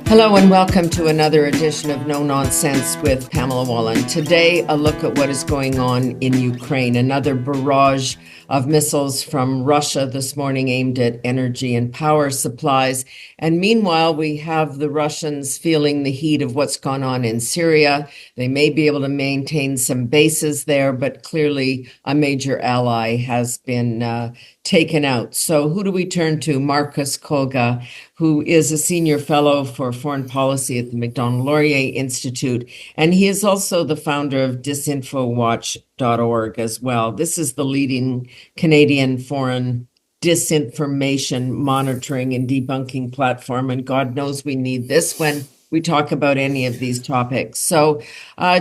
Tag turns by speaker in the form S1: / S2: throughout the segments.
S1: Hello and welcome to another edition of No Nonsense with Pamela Wallin. Today, a look at what is going on in Ukraine. Another barrage of missiles from Russia this morning aimed at energy and power supplies. And meanwhile, we have the Russians feeling the heat of what's gone on in Syria. They may be able to maintain some bases there, but clearly a major ally has been taken out. So who do we turn to? Marcus Kolga, who is a senior fellow for foreign policy at the Macdonald-Laurier Institute. And he is also the founder of disinfowatch.org as well. This is the leading Canadian foreign disinformation monitoring and debunking platform. And God knows we need this when we talk about any of these topics. So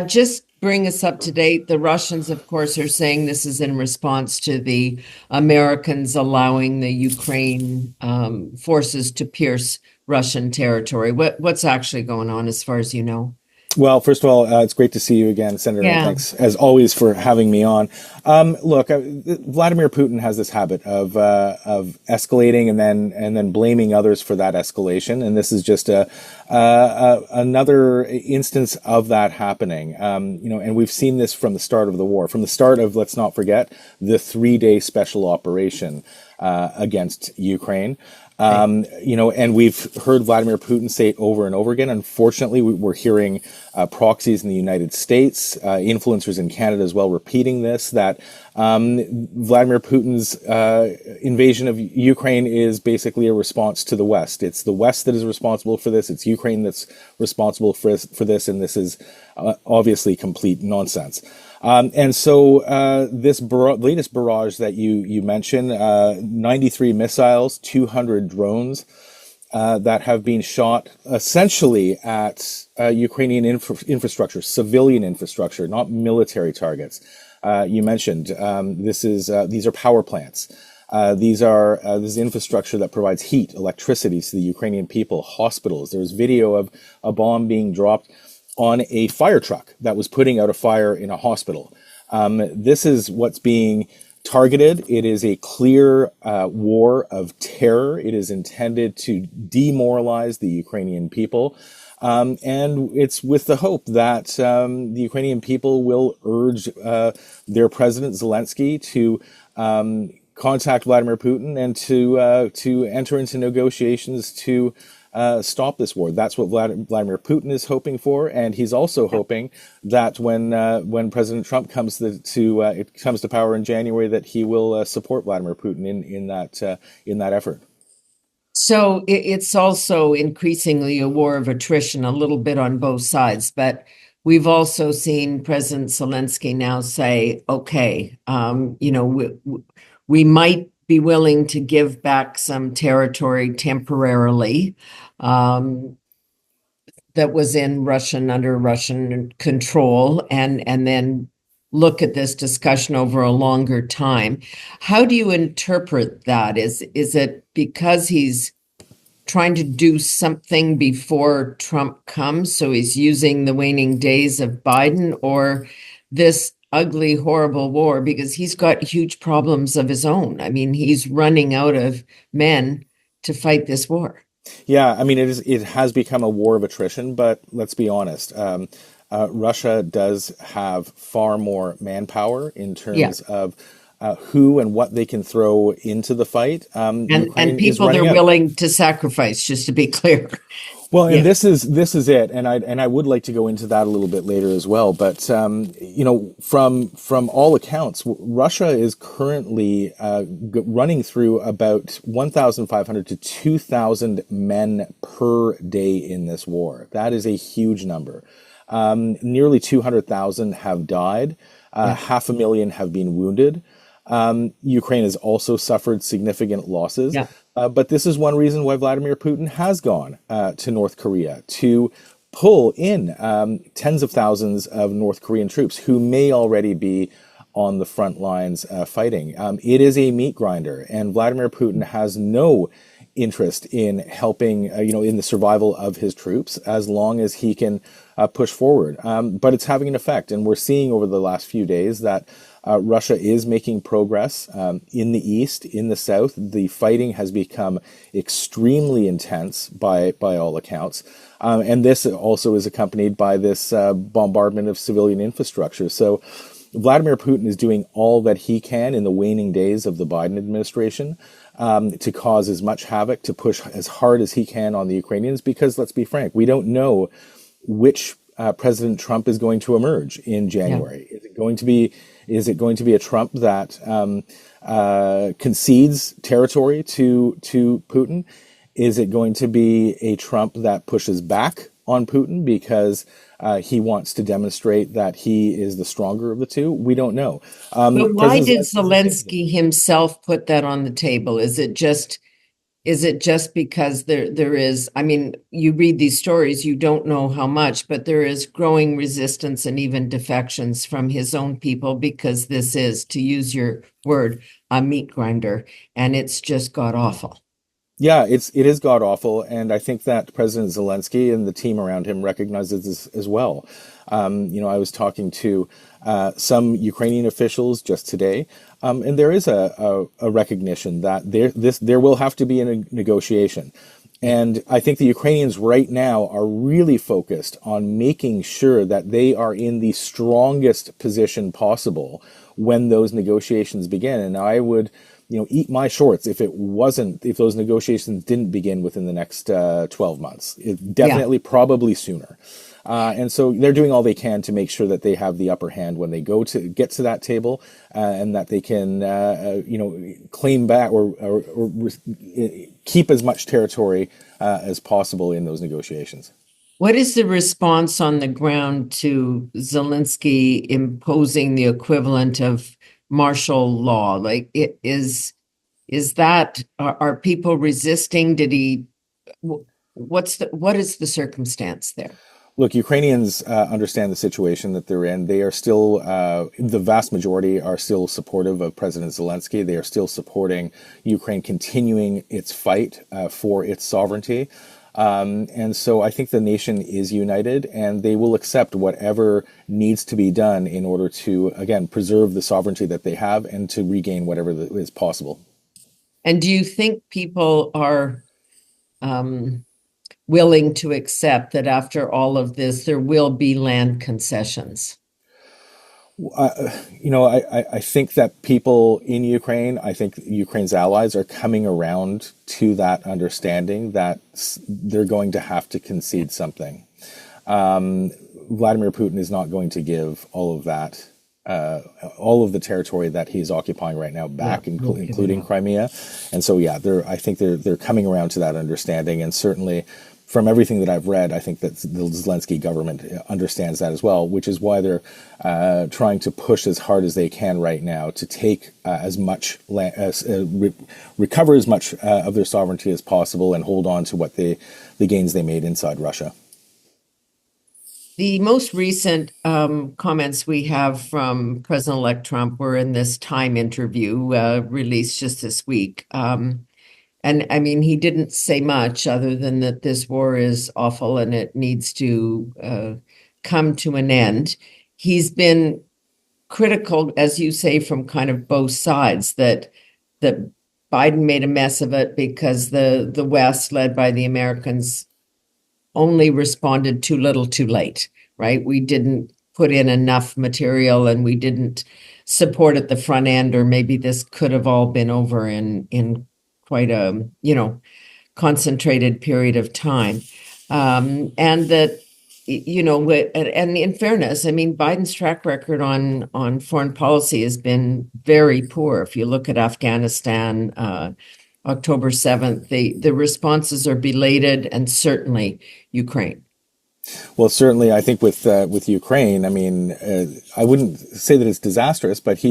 S1: just bring us up to date. The Russians, of course, are saying this is in response to the Americans allowing the Ukraine forces to pierce Russian territory. What's actually going on as far as you know?
S2: Well, first of all, it's great to see you again, Senator.
S1: Yeah.
S2: And thanks, as always, for having me on. Look, Vladimir Putin has this habit of escalating and then blaming others for that escalation, and this is just another instance of that happening. And we've seen this from the start of the war, from the start of, let's not forget, the 3-day special operation against Ukraine. And we've heard Vladimir Putin say it over and over again. Unfortunately, we're hearing proxies in the United States, influencers in Canada as well, repeating this, that Vladimir Putin's invasion of Ukraine is basically a response to the West. It's the West that is responsible for this. It's Ukraine that's responsible for this. And this is obviously complete nonsense. And so this latest barrage that you mentioned, 93 missiles, 200 drones that have been shot essentially at Ukrainian infrastructure, civilian infrastructure, not military targets. You mentioned these are power plants. This is infrastructure that provides heat, electricity to the Ukrainian people, hospitals. There's video of a bomb being dropped on a fire truck that was putting out a fire in a hospital. This is what's being targeted. It is a clear war of terror. It is intended to demoralize the Ukrainian people. And it's with the hope that the Ukrainian people will urge their president, Zelensky, to contact Vladimir Putin and to enter into negotiations to stop this war. That's what Vladimir Putin is hoping for, and he's also hoping that when President Trump comes to power in January, that he will support Vladimir Putin in that effort.
S1: So it's also increasingly a war of attrition, a little bit on both sides. But we've also seen President Zelensky now say, "Okay, we might be willing to give back some territory temporarily that was under Russian control, and then look at this discussion over a longer time." How do you interpret that? Is it because he's trying to do something before Trump comes, so he's using the waning days of Biden, or this ugly, horrible war because he's got huge problems of his own? I mean, he's running out of men to fight this war.
S2: Yeah, I mean, it has become a war of attrition, but let's be honest. Russia does have far more manpower in terms of who and what they can throw into the fight.
S1: And people they're willing to sacrifice, just to be clear.
S2: Well, and this is it, and I would like to go into that a little bit later as well. But from all accounts, Russia is currently running through about 1,500 to 2,000 men per day in this war. That is a huge number. Nearly 200,000 have died. 500,000 have been wounded. Ukraine has also suffered significant losses. Yeah. But this is one reason why Vladimir Putin has gone to North Korea to pull in tens of thousands of North Korean troops who may already be on the front lines fighting. It is a meat grinder, and Vladimir Putin has no interest in helping, in the survival of his troops as long as he can push forward. But it's having an effect, and we're seeing over the last few days that Russia is making progress in the east, in the south. The fighting has become extremely intense by all accounts. And this also is accompanied by this bombardment of civilian infrastructure. So Vladimir Putin is doing all that he can in the waning days of the Biden administration to cause as much havoc, to push as hard as he can on the Ukrainians, because let's be frank, we don't know which President Trump is going to emerge in January. Yeah. Is it going to be a Trump that concedes territory to Putin? Is it going to be a Trump that pushes back on Putin because he wants to demonstrate that he is the stronger of the two? We don't know.
S1: But why did Zelensky himself put that on the table? Is it just because there is, I mean, you read these stories, you don't know how much, but there is growing resistance and even defections from his own people, because this is, to use your word, a meat grinder, and it's just god awful.
S2: Yeah, it is god awful, and I think that President Zelensky and the team around him recognizes this as well. I was talking to some Ukrainian officials just today, and there is a recognition that there will have to be a negotiation. And I think the Ukrainians right now are really focused on making sure that they are in the strongest position possible when those negotiations begin. And I would eat my shorts if those negotiations didn't begin within the next 12 months. Probably sooner. And so they're doing all they can to make sure that they have the upper hand when they get to that table, and that they can, claim back or keep as much territory as possible in those negotiations.
S1: What is the response on the ground to Zelensky imposing the equivalent of martial law? Like, are people resisting? What is the circumstance there?
S2: Look, Ukrainians understand the situation that they're in. They are still, the vast majority are still supportive of President Zelensky. They are still supporting Ukraine continuing its fight for its sovereignty. And so I think the nation is united, and they will accept whatever needs to be done in order to, again, preserve the sovereignty that they have and to regain whatever is possible.
S1: And do you think people are willing to accept that after all of this, there will be land concessions?
S2: I think that people in Ukraine, I think Ukraine's allies are coming around to that understanding that they're going to have to concede something. Vladimir Putin is not going to give all of that, all of the territory that he's occupying right now back, including Crimea. And so, I think they're coming around to that understanding, and certainly from everything that I've read, I think that the Zelensky government understands that as well, which is why they're trying to push as hard as they can right now to take as much recover as much of their sovereignty as possible and hold on to what the gains they made inside Russia.
S1: The most recent comments we have from President-elect Trump were in this Time interview released just this week. And I mean, he didn't say much other than that this war is awful and it needs to come to an end. He's been critical, as you say, from kind of both sides, that Biden made a mess of it because the West, led by the Americans, only responded too little too late, right? We didn't put in enough material and we didn't support at the front end, or maybe this could have all been over in quite a, concentrated period of time. And that, and in fairness, I mean, Biden's track record on foreign policy has been very poor. If you look at Afghanistan, October 7th, the responses are belated, and certainly Ukraine.
S2: Well, certainly, I think with Ukraine, I mean, I wouldn't say that it's disastrous, but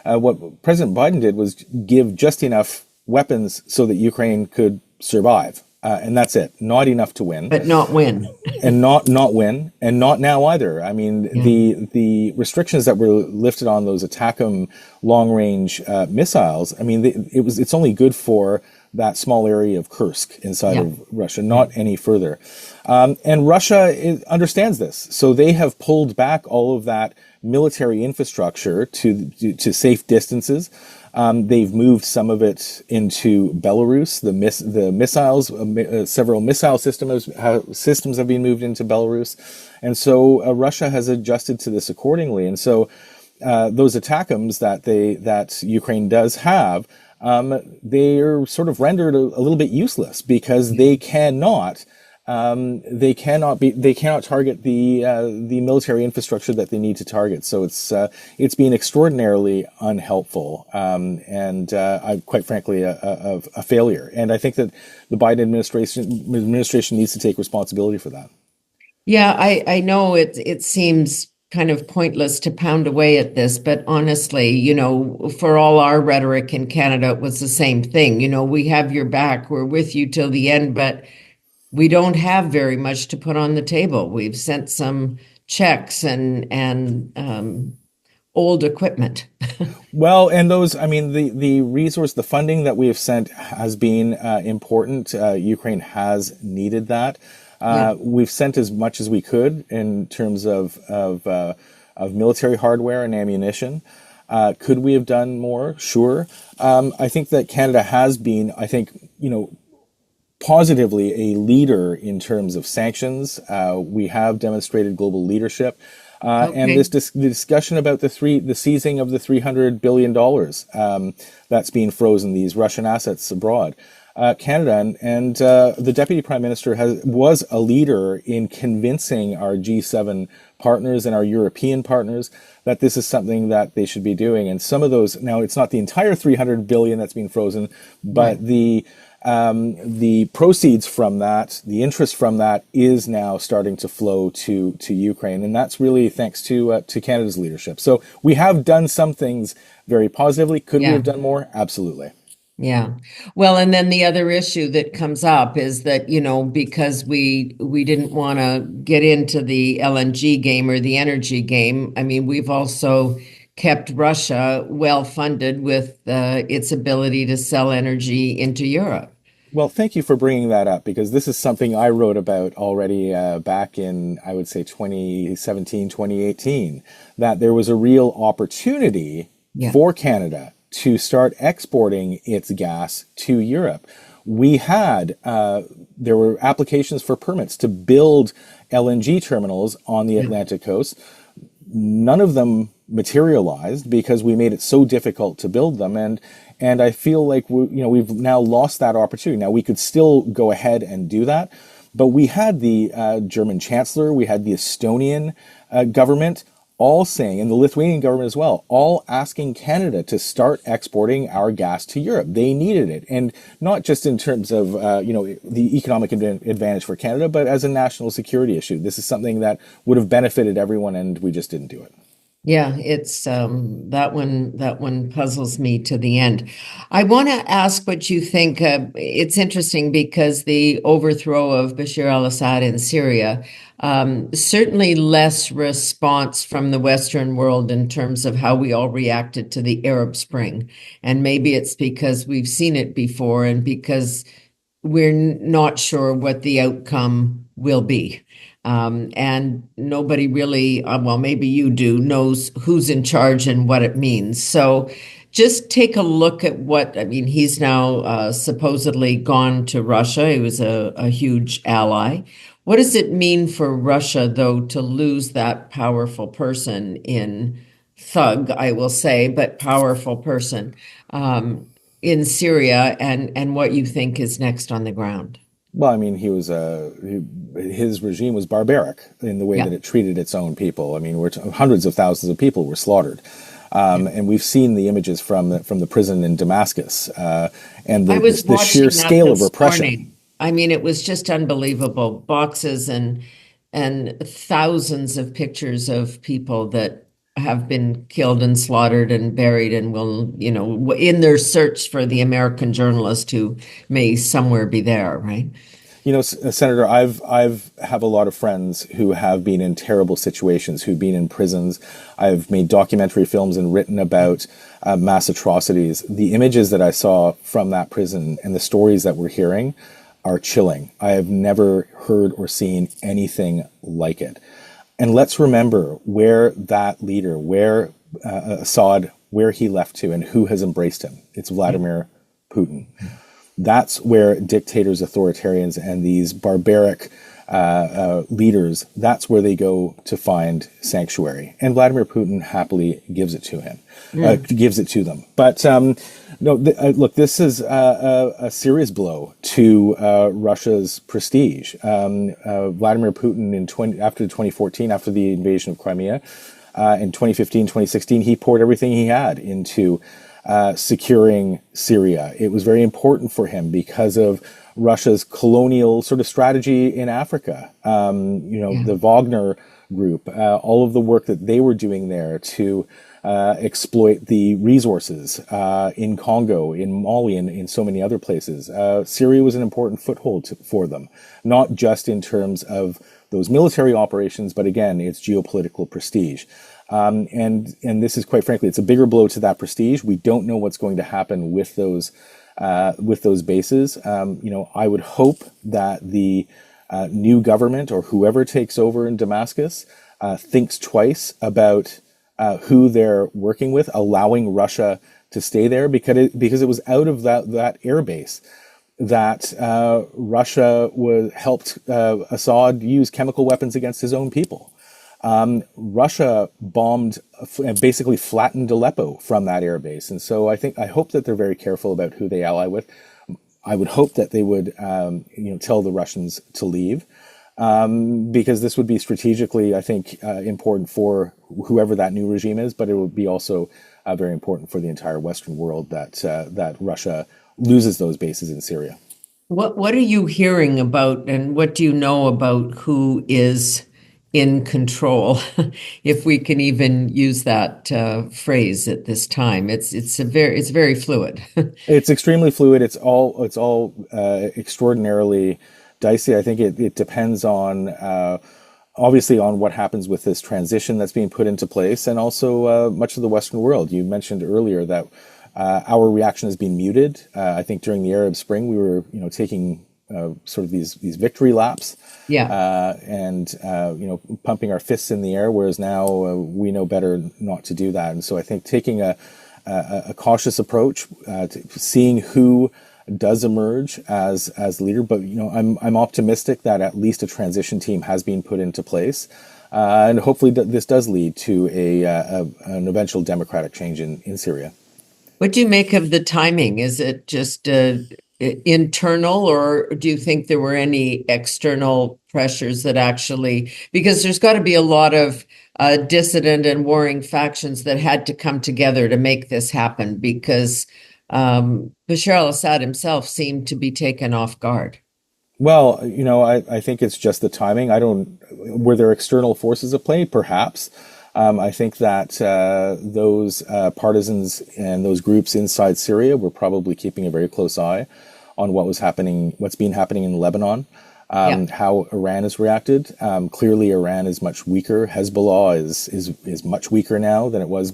S2: what President Biden did was give just enough weapons so that Ukraine could survive. And that's it. Not enough to win.
S1: But not win.
S2: And not win. And not now either. I mean, the restrictions that were lifted on those ATACMS long-range missiles, I mean, it's only good for that small area of Kursk inside of Russia, not any further. And Russia understands this. So they have pulled back all of that military infrastructure to safe distances. They've moved some of it into Belarus. The missiles, several missile systems have been moved into Belarus, and so Russia has adjusted to this accordingly. And so those ATACMS that Ukraine does have, they are sort of rendered a little bit useless because they cannot target the military infrastructure that they need to target. So it's been extraordinarily unhelpful, and quite frankly a failure. And I think that the Biden administration needs to take responsibility for that.
S1: Yeah, I know it seems kind of pointless to pound away at this, but honestly, for all our rhetoric in Canada, it was the same thing. We have your back, we're with you till the end, but we don't have very much to put on the table. We've sent some checks and old equipment.
S2: Well, and those, I mean, the funding that we have sent has been important. Ukraine has needed that.
S1: Yeah.
S2: We've sent as much as we could in terms of military hardware and ammunition. Could we have done more? Sure. I think that Canada has been, positively a leader in terms of sanctions. We have demonstrated global leadership. And the discussion about the seizing of the $300 billion that's being frozen, these Russian assets abroad. Canada and the Deputy Prime Minister was a leader in convincing our G7 partners and our European partners that this is something that they should be doing. And some of those, now it's not the entire $300 billion that's being frozen, but right. The proceeds from that, the interest from that, is now starting to flow to Ukraine, and that's really thanks to Canada's leadership. So we have done some things very positively. Could we have done more? Absolutely.
S1: Yeah. Well, and then the other issue that comes up is that, because we didn't want to get into the LNG game or the energy game. I mean, we've also kept Russia well funded with its ability to sell energy into Europe.
S2: Well, thank you for bringing that up, because this is something I wrote about already back in, I would say, 2017, 2018, that there was a real opportunity for Canada to start exporting its gas to Europe. We had, there were applications for permits to build LNG terminals on the Atlantic coast. None of them materialized because we made it so difficult to build them. And I feel like we've now lost that opportunity. Now, we could still go ahead and do that, but we had the German Chancellor, we had the Estonian government all saying, and the Lithuanian government as well, all asking Canada to start exporting our gas to Europe. They needed it. And not just in terms of, the economic advantage for Canada, but as a national security issue. This is something that would have benefited everyone, and we just didn't do it.
S1: Yeah, it's that one puzzles me to the end. I want to ask what you think. It's interesting because the overthrow of Bashar al-Assad in Syria, certainly less response from the Western world in terms of how we all reacted to the Arab Spring. And maybe it's because we've seen it before and because we're not sure what the outcome will be. And nobody really, well, maybe you do, knows who's in charge and what it means. So just take a look at he's now supposedly gone to Russia. He was a huge ally. What does it mean for Russia, though, to lose that powerful person thug, I will say, but powerful person in Syria, and what you think is next on the ground?
S2: Well, I mean, his regime was barbaric in the way that it treated its own people. I mean, hundreds of thousands of people were slaughtered. And we've seen the images from the prison in Damascus and the sheer scale of repression.
S1: Morning. I mean, it was just unbelievable. Boxes and thousands of pictures of people that have been killed and slaughtered and buried and will, in their search for the American journalist who may somewhere be there, right?
S2: Senator, I've have a lot of friends who have been in terrible situations, who've been in prisons. I've made documentary films and written about mass atrocities. The images that I saw from that prison and the stories that we're hearing are chilling. I have never heard or seen anything like it. And let's remember where that leader, where Assad, where he left to and who has embraced him. It's Vladimir Putin. That's where dictators, authoritarians, and these barbaric leaders, that's where they go to find sanctuary. And Vladimir Putin happily gives it to him, gives it to them. But no, look, this is a serious blow to Russia's prestige. Vladimir Putin after 2014, after the invasion of Crimea, in 2015, 2016, he poured everything he had into securing Syria. It was very important for him because of Russia's colonial sort of strategy in Africa. The Wagner group, all of the work that they were doing there to exploit the resources in Congo, in Mali, and in so many other places. Syria was an important foothold for them, not just in terms of those military operations, but again, its geopolitical prestige. And this is, quite frankly, it's a bigger blow to that prestige. We don't know what's going to happen with those bases. I would hope that the new government or whoever takes over in Damascus thinks twice about who they're working with, allowing Russia to stay there, because it was out of that air base that Russia helped Assad use chemical weapons against his own people. Russia bombed and basically flattened Aleppo from that airbase. And so I hope that they're very careful about who they ally with. I would hope that they would, tell the Russians to leave, because this would be strategically, I think, important for whoever that new regime is, but it would be also very important for the entire Western world that Russia loses those bases in Syria.
S1: What are you hearing about, and what do you know about who is in control, if we can even use that phrase at this time? It's very fluid.
S2: It's extremely fluid. It's all extraordinarily dicey. I think it depends on obviously on what happens with this transition that's being put into place, and also much of the Western world. You mentioned earlier that our reaction has been muted. I think during the Arab Spring, we were taking sort of these victory laps, and pumping our fists in the air, whereas now we know better not to do that. And so I think taking a cautious approach to seeing who does emerge as leader, but I'm optimistic that at least a transition team has been put into place, and hopefully this does lead to an eventual democratic change in Syria.
S1: What do you make of the timing? Is it just internal, or do you think there were any external pressures that actually, because there's got to be a lot of dissident and warring factions that had to come together to make this happen, because Bashar al-Assad himself seemed to be taken off guard.
S2: Well, I think it's just the timing. Were there external forces at play? Perhaps. I think that those partisans and those groups inside Syria were probably keeping a very close eye on what's been happening in Lebanon, how Iran has reacted. Clearly, Iran is much weaker. Hezbollah is much weaker now than it was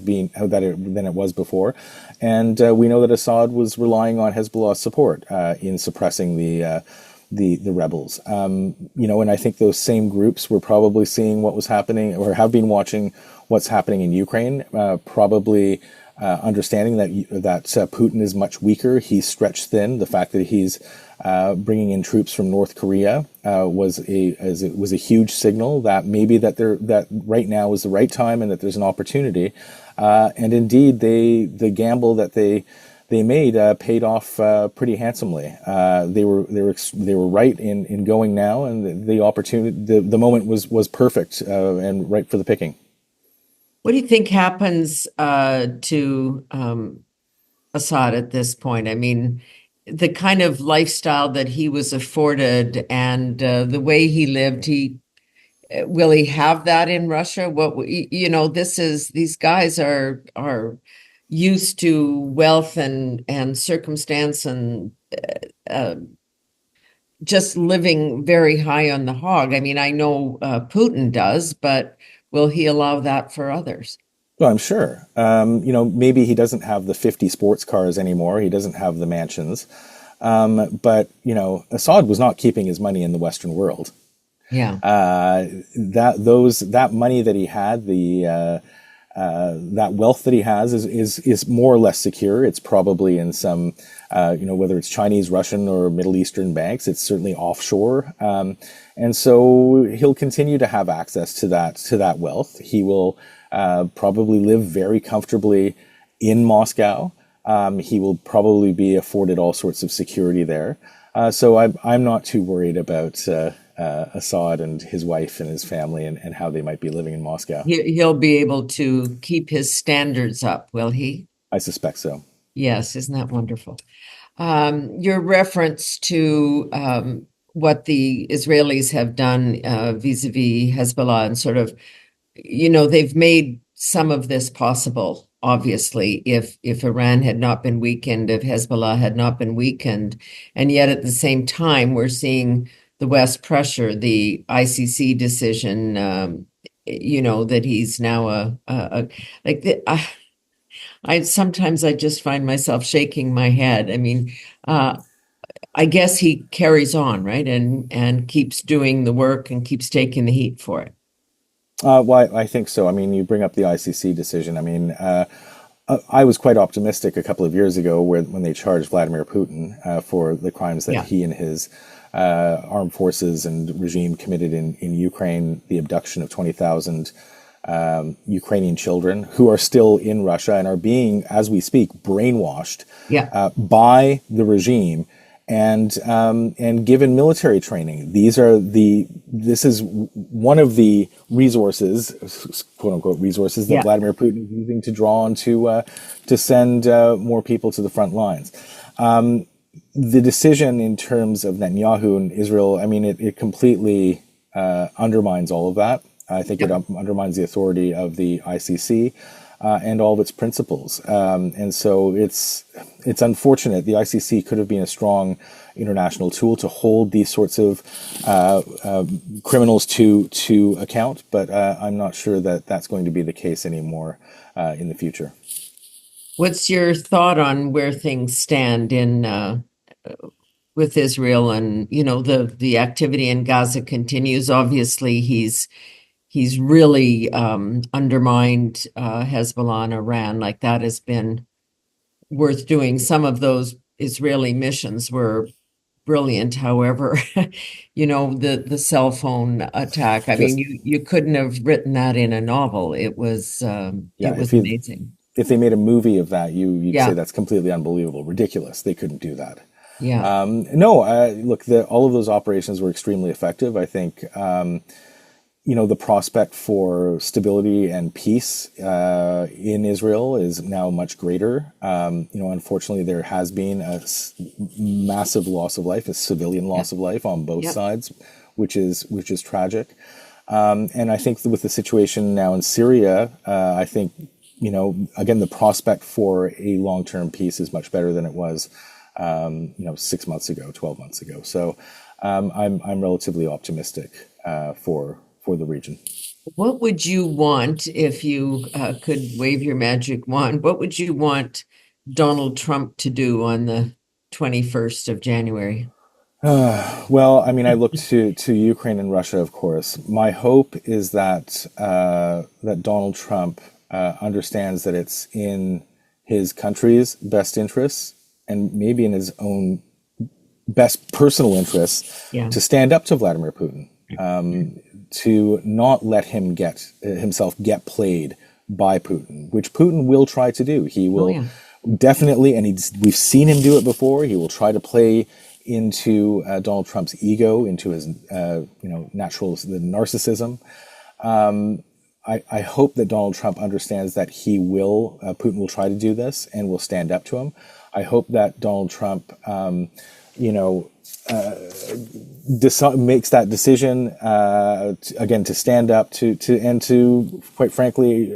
S2: before, and we know that Assad was relying on Hezbollah's support in suppressing the rebels. And I think those same groups were probably seeing what was happening, or have been watching what's happening in Ukraine, probably understanding that Putin is much weaker. He's stretched thin. The fact that he's bringing in troops from North Korea was a huge signal that maybe that right now is the right time, and that there's an opportunity. And indeed, the gamble that they made paid off pretty handsomely. They were right in going now, and the opportunity, the moment was perfect and right for the picking.
S1: What do you think happens to Assad at this point? I mean, the kind of lifestyle that he was afforded, and the way he lived, will he have that in Russia? These guys are used to wealth and circumstance, and just living very high on the hog. I mean, I know Putin does, but will he allow that for others?
S2: Well, I'm sure. Maybe he doesn't have the 50 sports cars anymore. He doesn't have the mansions. But Assad was not keeping his money in the Western world.
S1: Yeah.
S2: That money that he had, that wealth that he has is more or less secure. It's probably in some, whether it's Chinese, Russian, or Middle Eastern banks. It's certainly offshore, and so he'll continue to have access to that wealth. He will probably live very comfortably in Moscow. He will probably be afforded all sorts of security there. So I'm not too worried about Assad and his wife and his family and how they might be living in Moscow.
S1: He'll be able to keep his standards up, will he?
S2: I suspect so.
S1: Yes, isn't that wonderful? Your reference to what the Israelis have done vis-a-vis Hezbollah and sort of, they've made some of this possible, obviously, if Iran had not been weakened, if Hezbollah had not been weakened. And yet at the same time, we're seeing the West pressure, the ICC decision, that he's now like the, I just find myself shaking my head. I mean, I guess he carries on, right? And keeps doing the work and keeps taking the heat for it.
S2: Well, I think so. I mean, you bring up the ICC decision. I mean, I was quite optimistic a couple of years ago when they charged Vladimir Putin for the crimes that he and his armed forces and regime committed in Ukraine, the abduction of 20,000 Ukrainian children who are still in Russia and are being, as we speak, brainwashed by the regime and given military training. This is one of the resources, quote unquote resources, that Vladimir Putin is using to draw on to send more people to the front lines. The decision in terms of Netanyahu and Israel, I mean, it completely undermines all of that. I think it undermines the authority of the ICC and all of its principles. And so it's unfortunate. The ICC could have been a strong international tool to hold these sorts of criminals to account, but I'm not sure that that's going to be the case anymore in the future.
S1: What's your thought on where things stand in with Israel and the activity in Gaza continues? Obviously, he's really undermined Hezbollah and Iran. Like that has been worth doing. Some of those Israeli missions were brilliant. However, the cell phone attack. I mean, you couldn't have written that in a novel. It was amazing.
S2: If they made a movie of that, you'd say that's completely unbelievable, ridiculous. They couldn't do that.
S1: Yeah.
S2: Look, all of those operations were extremely effective. I think, the prospect for stability and peace in Israel is now much greater. Unfortunately, there has been a massive loss of life, a civilian loss of life on both sides, which is tragic. And I think with the situation now in Syria, I think, again, the prospect for a long-term peace is much better than it was 6 months ago, 12 months ago. So I'm relatively optimistic for the region.
S1: What would you want if you could wave your magic wand? What would you want Donald Trump to do on the 21st of January?
S2: Well, I mean, I look to Ukraine and Russia, of course. My hope is that that Donald Trump understands that it's in his country's best interests and maybe in his own best personal interests to stand up to Vladimir Putin, to not let him himself get played by Putin, which Putin will try to do. He will definitely, and we've seen him do it before. He will try to play into Donald Trump's ego, into his the narcissism. I hope that Donald Trump understands that Putin will try to do this and will stand up to him. I hope that Donald Trump, makes that decision again to stand up to quite frankly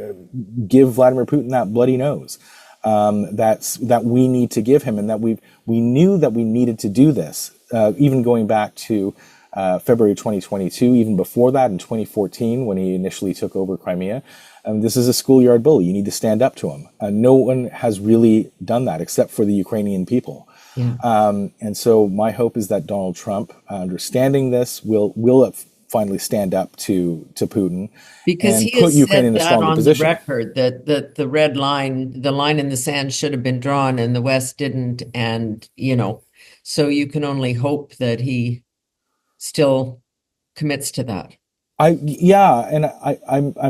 S2: give Vladimir Putin that bloody nose that we need to give him, and that we knew that we needed to do this even going back to February 2022, even before that in 2014 when he initially took over Crimea. This is a schoolyard bully. You need to stand up to him. No one has really done that except for the Ukrainian people. Yeah. And so my hope is that Donald Trump, understanding this, will finally stand up to Putin
S1: Because
S2: and
S1: he
S2: put
S1: has
S2: Ukraine
S1: said
S2: in a
S1: that
S2: stronger
S1: on the
S2: position.
S1: record that the red line, the line in the sand should have been drawn and the West didn't. And, so you can only hope that he still commits to that.
S2: I'm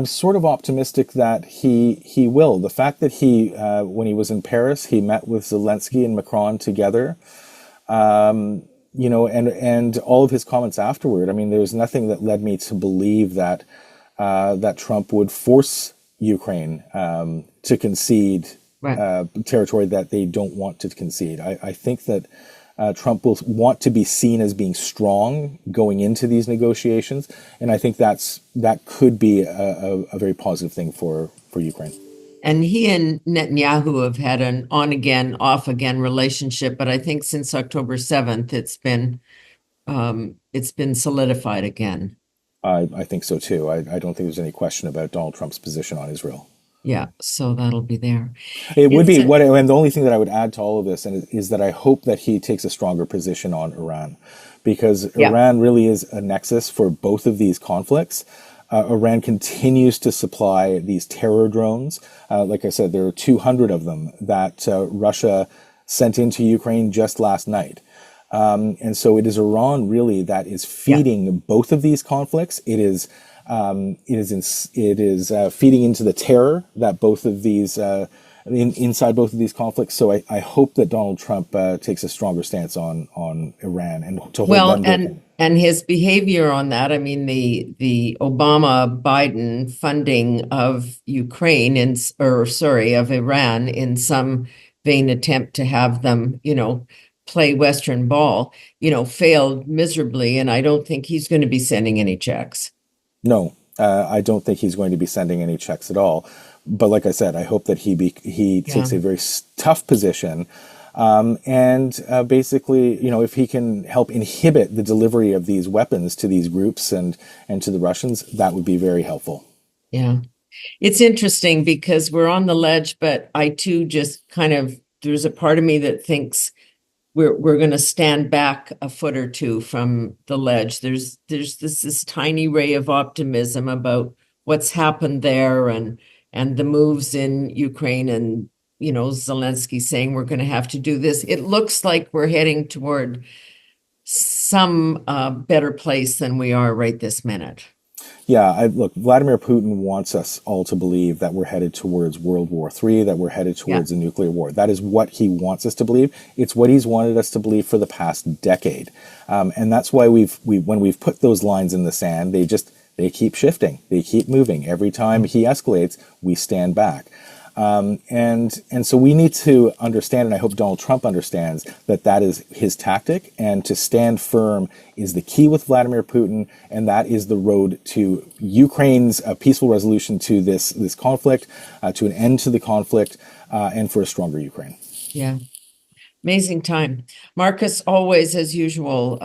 S2: sort of optimistic that he will. The fact that he when he was in Paris, he met with Zelensky and Macron together, and all of his comments afterward. I mean, there was nothing that led me to believe that that Trump would force Ukraine to concede
S1: Right.
S2: territory that they don't want to concede. I think that Trump will want to be seen as being strong going into these negotiations, and I think that could be a very positive thing for Ukraine.
S1: And he and Netanyahu have had an on again, off again relationship, but I think since October 7th, it's been solidified again.
S2: I think so too. I don't think there's any question about Donald Trump's position on Israel.
S1: Yeah, so that'll be there.
S2: It would
S1: It's
S2: be
S1: a,
S2: what, and the only thing that I would add to all of this, and is that I hope that he takes a stronger position on Iran, because
S1: yeah,
S2: Iran really is a nexus for both of these conflicts. Iran continues to supply these terror drones. Like I said, there are 200 of them that Russia sent into Ukraine just last night. And so it is Iran really that is
S1: yeah.
S2: feeding both of these conflicts. It is feeding into the terror that both of these inside both of these conflicts. So I hope that Donald Trump takes a stronger stance on Iran and to hold
S1: Well,
S2: them to
S1: and his behavior on that, I mean, the Obama Biden funding of Ukraine of Iran in some vain attempt to have them, play Western ball, failed miserably, and I don't think he's going to be sending any checks.
S2: No, I don't think he's going to be sending any checks at all. But like I said, I hope that he
S1: Yeah.
S2: takes a very tough position, and basically, if he can help inhibit the delivery of these weapons to these groups and to the Russians, that would be very helpful.
S1: Yeah. It's interesting because we're on the ledge, but I too just there's a part of me that thinks we're going to stand back a foot or two from the ledge. There's this tiny ray of optimism about what's happened there and the moves in Ukraine and Zelensky saying we're going to have to do this. It looks like we're heading toward some better place than we are right this minute.
S2: Yeah, look, Vladimir Putin wants us all to believe that we're headed towards World War III, that we're headed
S1: Yeah.
S2: towards a nuclear war. That is what he wants us to believe. It's what he's wanted us to believe for the past decade, and that's why when we've put those lines in the sand, they keep shifting, they keep moving. Every time he escalates, we stand back. And so we need to understand, and I hope Donald Trump understands, that is his tactic, and to stand firm is the key with Vladimir Putin, and that is the road to Ukraine's peaceful resolution to this conflict, to an end to the conflict, and for a stronger Ukraine.
S1: Yeah. Amazing time. Marcus, always as usual,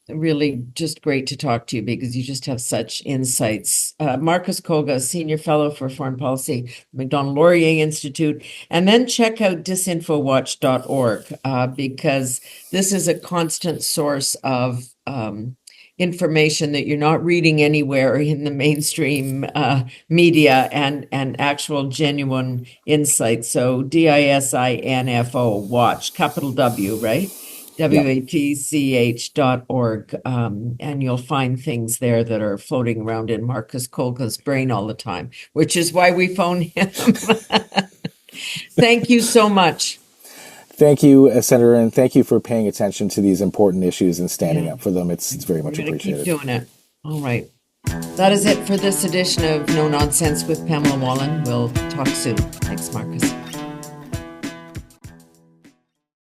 S1: really just great to talk to you because you just have such insights. Marcus Kolga, Senior Fellow for Foreign Policy, MacDonald Laurier Institute, and then check out disinfowatch.org because this is a constant source of information that you're not reading anywhere in the mainstream media and actual genuine insights. So DISINFO watch, capital W, right? WATCH.org. And you'll find things there that are floating around in Marcus Kolga's brain all the time, which is why we phone him. Thank you so much.
S2: Thank you, Senator, and thank you for paying attention to these important issues and standing up for them. It's very much appreciated.
S1: Keep doing it. All right. That is it for this edition of No Nonsense with Pamela Wallin. We'll talk soon. Thanks, Marcus.